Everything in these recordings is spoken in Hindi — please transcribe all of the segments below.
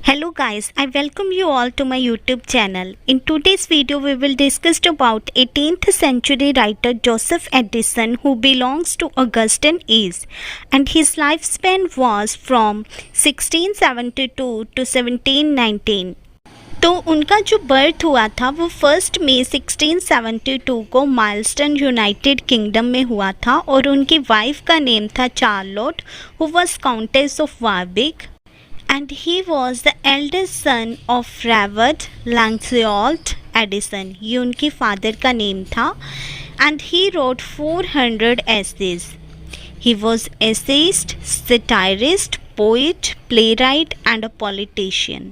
Hello guys, I welcome you all to my YouTube channel. In today's video we will discuss about 18th century writer Joseph Addison who belongs to Augustan age and his lifespan was from 1672 to 1719. तो उनका जो बर्थ हुआ था वो 1 मई 1672 को माइलस्टन यूनाइटेड किंगडम में हुआ था और उनकी वाइफ का नेम था Charlotte who was countess of वारविक and he was the eldest son of Robert Lancelot Addison. ये उनके फादर का नेम था and he wrote 400 essays. He was essayist, satirist, poet, playwright and a politician.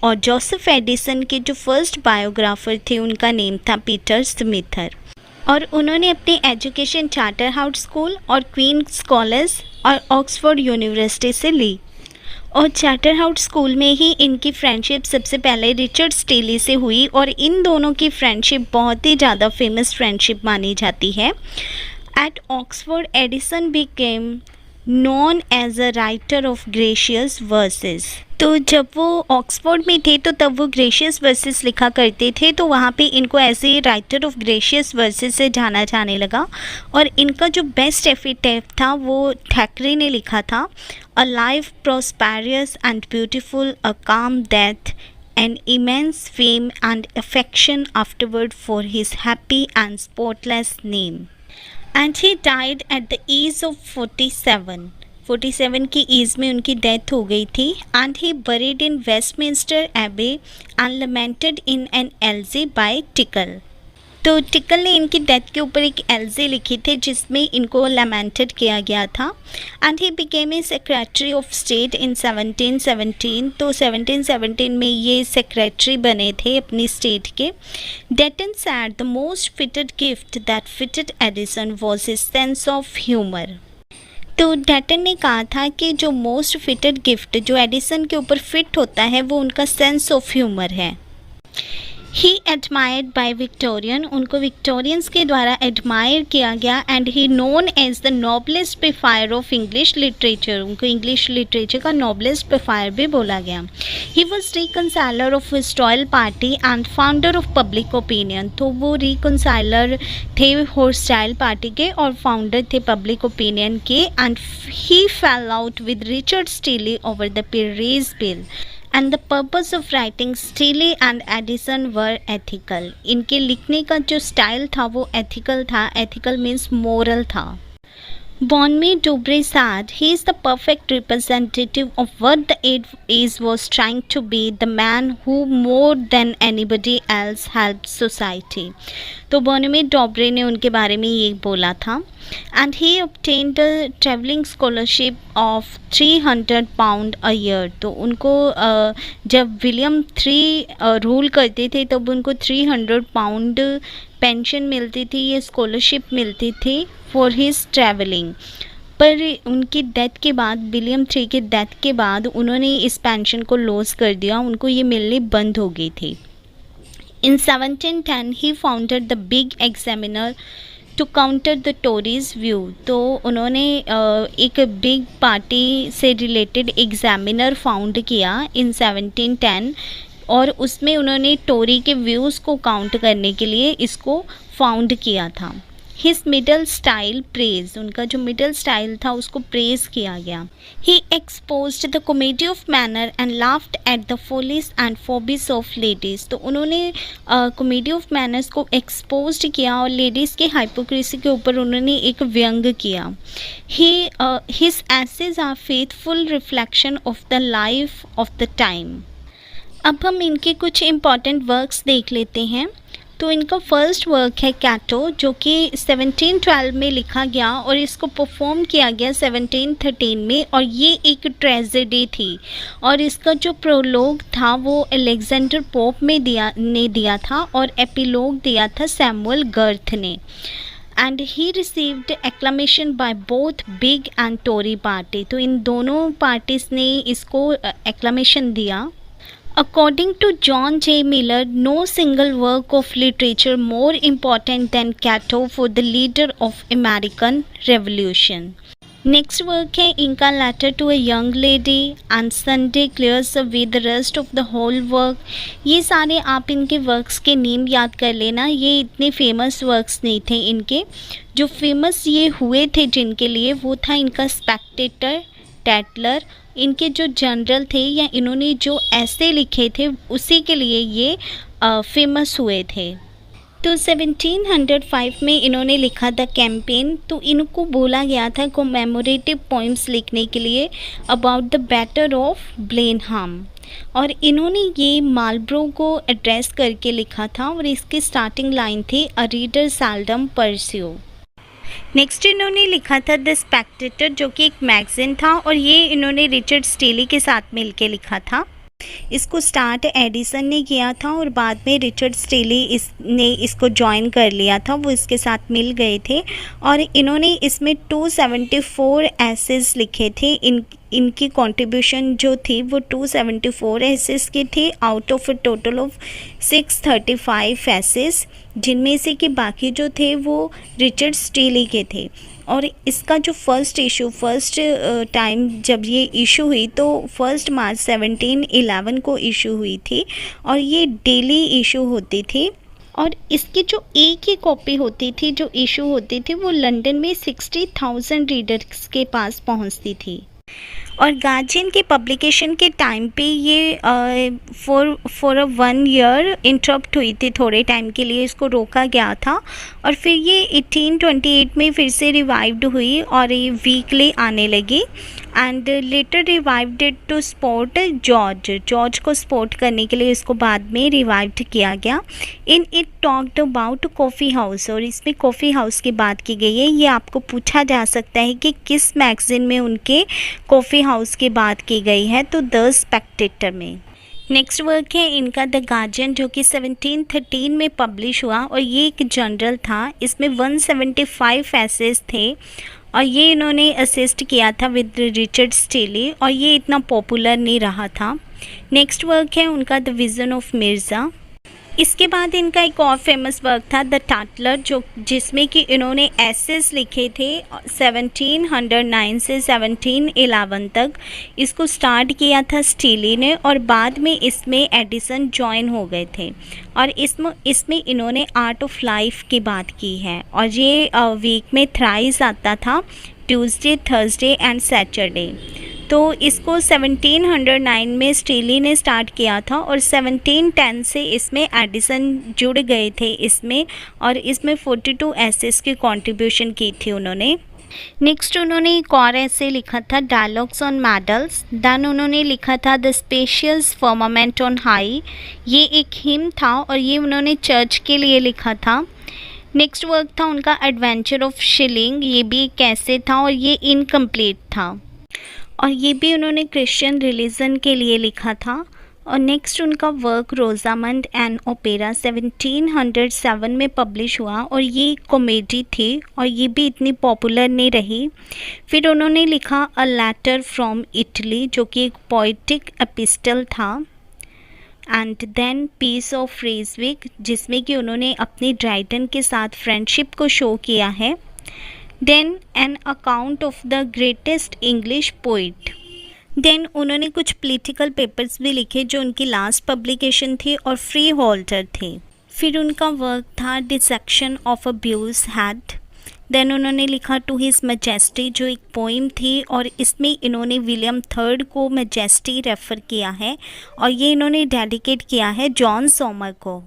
और जोसेफ एडिसन के जो फर्स्ट बायोग्राफर थे उनका नेम था पीटर स्मिथर और उन्होंने अपनी एजुकेशन चार्टर हाउस स्कूल और क्वींस कॉलेज और ऑक्सफोर्ड यूनिवर्सिटी से ली और चार्टर हाउस स्कूल में ही इनकी फ्रेंडशिप सबसे पहले रिचर्ड स्टीली से हुई और इन दोनों की फ्रेंडशिप बहुत ही ज़्यादा फेमस फ्रेंडशिप मानी जाती है. At Oxford Addison became known as a writer of gracious verses. तो जब वो ऑक्सफोर्ड में थे तो तब वो ग्रेशियस वर्सेस लिखा करते थे तो वहाँ पे इनको ऐसे राइटर ऑफ ग्रेशियस वर्सेस से जाना जाने लगा और इनका जो बेस्ट एपिटैफ था वो थैकरे ने लिखा था. A life prosperous and beautiful, a calm death, an immense fame and affection afterward for his happy and spotless name. And he died at the age of 47 की एज में उनकी डेथ हो गई थी. And he buried in Westminster Abbey and lamented in an elegy by Tickell. तो टिकल ने इनकी डेथ के ऊपर एक एल्जे लिखी थी जिसमें इनको लमेंटेड किया गया था. And he became a secretary of state in 1717. तो 1717 में ये सेक्रेटरी बने थे अपनी स्टेट के. डेटन sad the most fitted gift that fitted Edison was his sense of humour. तो डेटन ने कहा था कि जो मोस्ट फिटेड गिफ्ट जो एडिसन के ऊपर फिट होता है वो उनका सेंस ऑफ ह्यूमर है. ही एडमायर्ड बाय विक्टोरियन, उनको विक्टोरियंस के द्वारा एडमायर किया गया. And he known as the noblest प्रोफायर ऑफ इंग्लिश लिटरेचर, उनको इंग्लिश लिटरेचर का नोबलेस्ट प्रोफायर भी बोला गया. He was reconciler of historical party and founder of public opinion. तो वो रिकनसाइलर थे हॉस्टाइल पार्टी के और फाउंडर थे पब्लिक ओपिनियन के. And he fail out with Richard steely over the Perez bill. And the purpose of writing steely and Edison were ethical. इनके लिखने का जो स्टाइल था वो एथिकल था. एथिकल मीन्स मोरल था. Bonmi Dubre said he is the perfect representative of what the age was trying to be, the man who more than anybody else helped society. तो बॉनमी डोब्रे ने उनके बारे में ये बोला था. And he obtained a travelling scholarship of 300 pound a year. तो उनको जब विलियम 3 रूल करते थे तब उनको 300 पाउंड पेंशन मिलती थी, ये स्कॉलरशिप मिलती थी फॉर हिज ट्रैवलिंग. पर उनकी डेथ के बाद, विलियम 3 के डेथ के बाद उन्होंने इस पेंशन को लॉस कर दिया, उनको ये मिलनी बंद हो गई थी. In 1710 he founded the Whig examiner to counter the Tories view. तो उन्होंने एक बिग पार्टी से रिलेटेड एग्जामिनर फाउंड किया इन 1710 और उसमें उन्होंने टोरी के व्यूज़ को काउंट करने के लिए इसको फाउंड किया था. हिज मिडल स्टाइल प्रेज, उनका जो मिडल स्टाइल था उसको प्रेज किया गया. He exposed the comedy of manner and laughed at the follies and foibles of ladies. तो उन्होंने कॉमेडी ऑफ मैनर्स को एक्सपोज किया और लेडीज़ के हाइपोक्रेसी के ऊपर उन्होंने एक व्यंग किया. His essays are faithful reflection of the life of the time. अब हम इनके कुछ इम्पॉर्टेंट वर्क्स देख लेते हैं. तो इनका फर्स्ट वर्क है कैटो जो कि 1712 में लिखा गया और इसको परफॉर्म किया गया 1713 में और ये एक ट्रेजेडी थी. और इसका जो प्रोलोग था वो अलेक्जेंडर पोप ने दिया था और एपिलोग दिया था सैमुअल गर्थ ने. And he received acclamation by both Whig and Tory party. तो इन दोनों पार्टीज ने इसको एक्लामेशन दिया. According to John J. Miller, no single work of literature more important than Cato for the leader of American Revolution. Next work है इनका letter to a young lady and Sunday clears away the rest of the whole work. ये सारे आप इनके वर्क्स के नेम याद कर लेना, ये इतने फेमस वर्क्स नहीं थे इनके। जो फेमस ये हुए थे जिनके लिए वो था इनका स्पेक्टेटर, टैटलर, इनके जो जनरल थे या इन्होंने जो ऐसे लिखे थे उसी के लिए ये फेमस हुए थे। तो 1705 में इन्होंने लिखा था कैंपेन, तो इनको बोला गया था कोमेमोरेटिव पोइम्स लिखने के लिए अबाउट द बैटल ऑफ ब्लेनहाम, और इन्होंने ये मार्लबरो को एड्रेस करके लिखा था और इसकी स्टार्टिंग लाइन थी a reader seldom pursue. Next इन्होंने लिखा था द स्पेक्टेटर जो कि एक मैगज़ीन था और ये इन्होंने रिचर्ड स्टीली के साथ मिलके लिखा था। इसको स्टार्ट एडिसन ने किया था और बाद में रिचर्ड स्टीली ने इसको ज्वाइन कर लिया था, वो इसके साथ मिल गए थे और इन्होंने इसमें 274 एसेस लिखे थे। इनकी कंट्रीब्यूशन जो थी वो 274 एसेस की थी out of a total of 635 essays, जिनमें से कि बाकी जो थे वो रिचर्ड स्टीली के थे। और इसका जो फर्स्ट टाइम जब ये इशू हुई तो 1 मार्च 1711 को इशू हुई थी और ये डेली इशू होती थी और इसकी जो एक ही कॉपी होती थी जो इशू होती थी वो लंदन में 60,000 रीडर्स के पास पहुंचती थी। और गार्जियन के पब्लिकेशन के टाइम पे ये फॉर 1 ईयर इंटरप्ट हुई थी, थोड़े टाइम के लिए इसको रोका गया था और फिर ये 1828 में फिर से रिवाइव्ड हुई और ये वीकली आने लगी and later revived it to support George को सपोर्ट करने के लिए इसको बाद में रिवाइव्ड किया गया। In it talked about coffee house, और इसमें कॉफ़ी हाउस की बात की गई है। ये आपको पूछा जा सकता है कि किस मैगज़ीन में उनके कॉफ़ी हाउस की बात की गई है, तो द स्पेक्टेटर में। नेक्स्ट वर्क है इनका द गार्जियन जो कि 1713 में पब्लिश हुआ और ये एक जर्नल था। इसमें 175 एसेस थे और ये इन्होंने असिस्ट किया था विद रिचर्ड स्टीली और ये इतना पॉपुलर नहीं रहा था। नेक्स्ट वर्क है उनका द विज़न ऑफ मिर्ज़ा। इसके बाद इनका एक और फेमस वर्क था द टैटलर जिसमें कि इन्होंने एसेस लिखे थे 1709 से 1711 तक। इसको स्टार्ट किया था स्टीली ने और बाद में इसमें एडिसन ज्वाइन हो गए थे और इसमें इन्होंने आर्ट ऑफ लाइफ की बात की है और ये वीक में थ्राइस आता था, ट्यूसडे, थर्सडे एंड सैटरडे। तो इसको 1709 में स्टीली ने स्टार्ट किया था और 1710 से इसमें एडिसन जुड़ गए थे इसमें और इसमें 42 एसेस की कंट्रीब्यूशन की थी उन्होंने। नेक्स्ट उन्होंने एक और ऐसे लिखा था डायलॉग्स ऑन मेडल्स। देन उन्होंने लिखा था the spacious firmament on high, ये एक हिम था और ये उन्होंने चर्च के लिए लिखा था। नेक्स्ट वर्क था उनका एडवेंचर ऑफ शिलिंग, ये भी एक ऐसे था और ये इनकम्प्लीट था और ये भी उन्होंने क्रिश्चियन रिलीजन के लिए लिखा था। और नेक्स्ट उनका वर्क रोजामंड एंड ओपेरा 1707 में पब्लिश हुआ और ये कॉमेडी थी और ये भी इतनी पॉपुलर नहीं रही। फिर उन्होंने लिखा अ लेटर फ्रॉम इटली जो कि एक पोइटिक एपिस्टल था एंड देन पीस ऑफ रेजविक जिसमें कि उन्होंने अपनी ड्राइटन के साथ फ्रेंडशिप को शो किया है। Then an account of the greatest English poet. Then उन्होंने कुछ पॉलिटिकल पेपर्स भी लिखे जो उनकी लास्ट पब्लिकेशन थी और फ्री होल्डर थे। फिर उनका वर्क था dissection of a beau's head. Then उन्होंने लिखा टू हिज मैजेस्टी जो एक पोइम थी और इसमें इन्होंने विलियम थर्ड को मैजेस्टी रेफ़र किया है और ये इन्होंने डेडिकेट किया है जॉन सोमर को।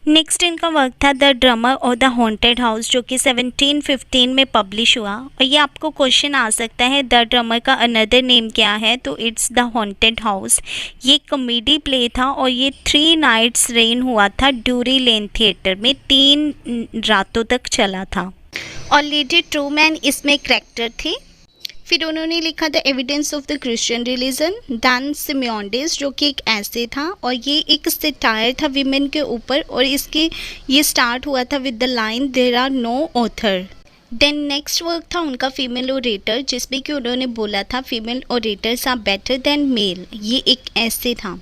नेक्स्ट इनका वर्क था द ड्रमर और द हॉन्टेड हाउस जो कि 1715 में पब्लिश हुआ और ये आपको क्वेश्चन आ सकता है द ड्रमर का अनदर नेम क्या है, तो इट्स द हॉन्टेड हाउस। ये कॉमेडी प्ले था और ये 3 नाइट्स रेन हुआ था ड्यूरी लेन थिएटर में, 3 रातों तक चला था और लेडी ट्रूमैन इसमें करैक्टर थे। फिर उन्होंने लिखा the evidence of the Christian religion done सिमियोंडिस जो कि एक ऐसे था और ये एक सटायर था विमेन के ऊपर और ये स्टार्ट हुआ था with the line there are no author. Then next work था उनका फीमेल ओरेटर, जिसमें कि उन्होंने बोला था female orators are better than male, ये एक ऐसे था।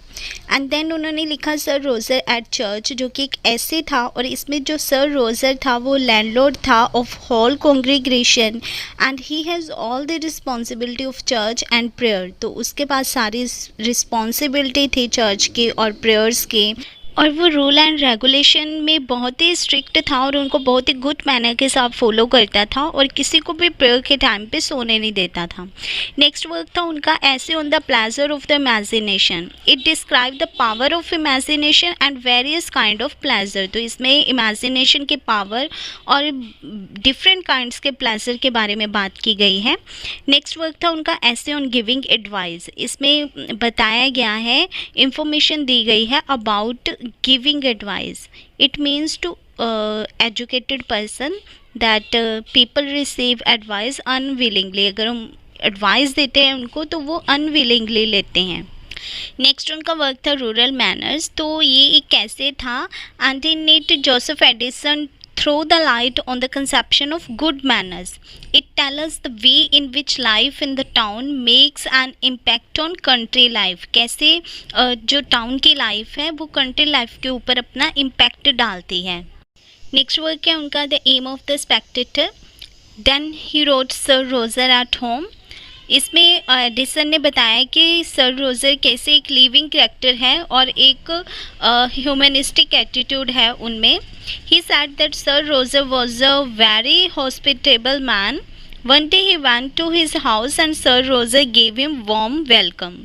एंड देन उन्होंने लिखा सर रोजर एट चर्च, जो कि एक ऐसे था, और इसमें जो सर रोजर था वो लैंडलॉर्ड था of whole congregation and he has all the responsibility of church and prayer. तो उसके पास सारी रिस्पॉन्सिबिलिटी थी चर्च के और प्रेयर्स के, और वो रूल एंड रेगुलेशन में बहुत ही स्ट्रिक्ट था और उनको बहुत ही गुड मैनर के साथ फॉलो करता था और किसी को भी प्रेयर के टाइम पे सोने नहीं देता था। नेक्स्ट वर्क था उनका ऐसे on the pleasure of the imagination. It describe the power of imagination and various kind of pleasure. तो इसमें इमेजिनेशन के पावर और डिफरेंट काइंड्स के प्लेजर के बारे में बात की गई है। नेक्स्ट वर्क था उनका ऐसे ऑन गिविंग एडवाइस। इसमें बताया गया है, इंफॉर्मेशन दी गई है about giving advice. It means to educated person that people receive advice unwillingly. अगर हम एडवाइस देते हैं उनको तो वो अनविलिंगली लेते हैं। नेक्स्ट उनका वर्क था रूरल मैनर्स। तो ये एक कैसे था, and in it Joseph Addison throw the light on the conception of good manners. It tells us the way in which life in the town makes an impact on country life. कैसे जो टाउन की लाइफ है वो कंट्री लाइफ के ऊपर अपना इम्पैक्ट डालती है। नेक्स्ट वर्क है उनका the aim of the spectator. Then he wrote sir Roger at home. इसमें एडिसन ने बताया कि सर रोजर कैसे एक लिविंग कैरेक्टर है और एक ह्यूमनिस्टिक एटीट्यूड है उनमें। He said that Sir Roger was a very hospitable man. One day he went to his house and Sir Roger gave him warm welcome.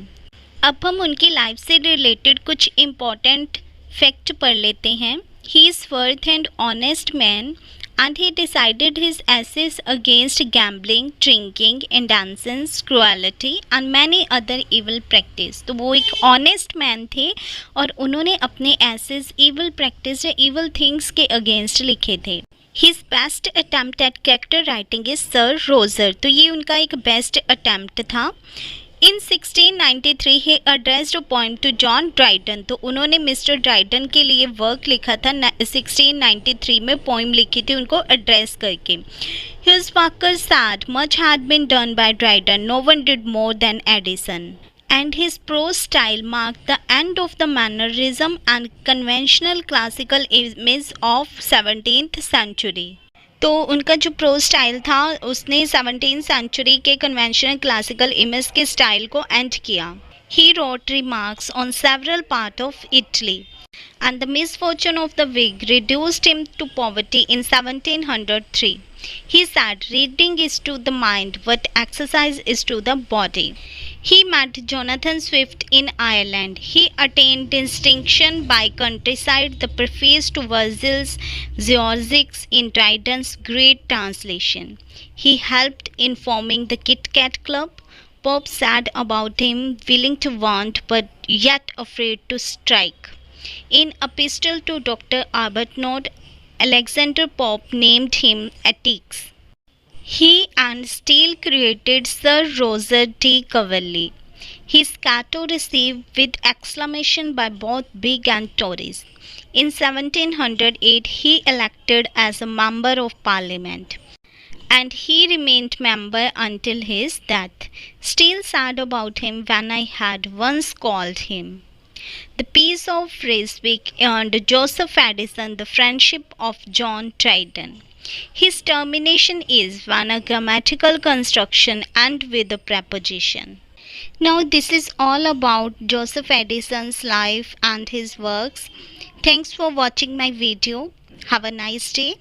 अब हम उनकी लाइफ से रिलेटेड कुछ इम्पोर्टेंट फैक्ट पढ़ लेते हैं। He is worth and honest man and he decided his essays against gambling, drinking, indulgence, cruelty and many other evil practice। तो वो एक ऑनेस्ट मैन थे और उन्होंने अपने एसेस evil practice या evil things के अगेंस्ट लिखे थे। His best attempt at character writing is Sir Roger। तो ये उनका एक बेस्ट अटेम्प्ट था। इन 1693 he addressed a poem to John Dryden। तो उन्होंने मिस्टर ड्राइडन के लिए वर्क लिखा था। 1693 में पोइम लिखी थी उनको एड्रेस करके। His workers said much had been done by Dryden, no one did more than Addison, and his prose style marked the end of the mannerism and conventional classical image of 17th century। तो उनका जो प्रो स्टाइल था उसने 17th सेंचुरी के कन्वेंशनल क्लासिकल इमेज के स्टाइल को एंड किया। He wrote remarks on several part of Italy and the misfortune of the Whig reduced him to poverty in 1703. He said, reading is to the mind what exercise is to the body. He met Jonathan Swift in Ireland. He attained distinction by countryside, the preface to Virgil's Georgics in Dryden's great translation. He helped in forming the Kit Kat Club. Pope said about him, willing to want but yet afraid to strike. In epistle to Dr. Arbuthnot, Alexander Pope named him Atticus. He and Steele created Sir Roger de Coverley. His Cato received with acclamation by both Whig and Tories. In 1708, he elected as a member of Parliament, and he remained member until his death. Steele said about him, when I had once called him. The Peace of Ryswick earned Joseph Addison the friendship of John Dryden. His termination is one a grammatical construction and with a preposition. Now this is all about Joseph Addison's life and his works. Thanks for watching my video. Have a nice day.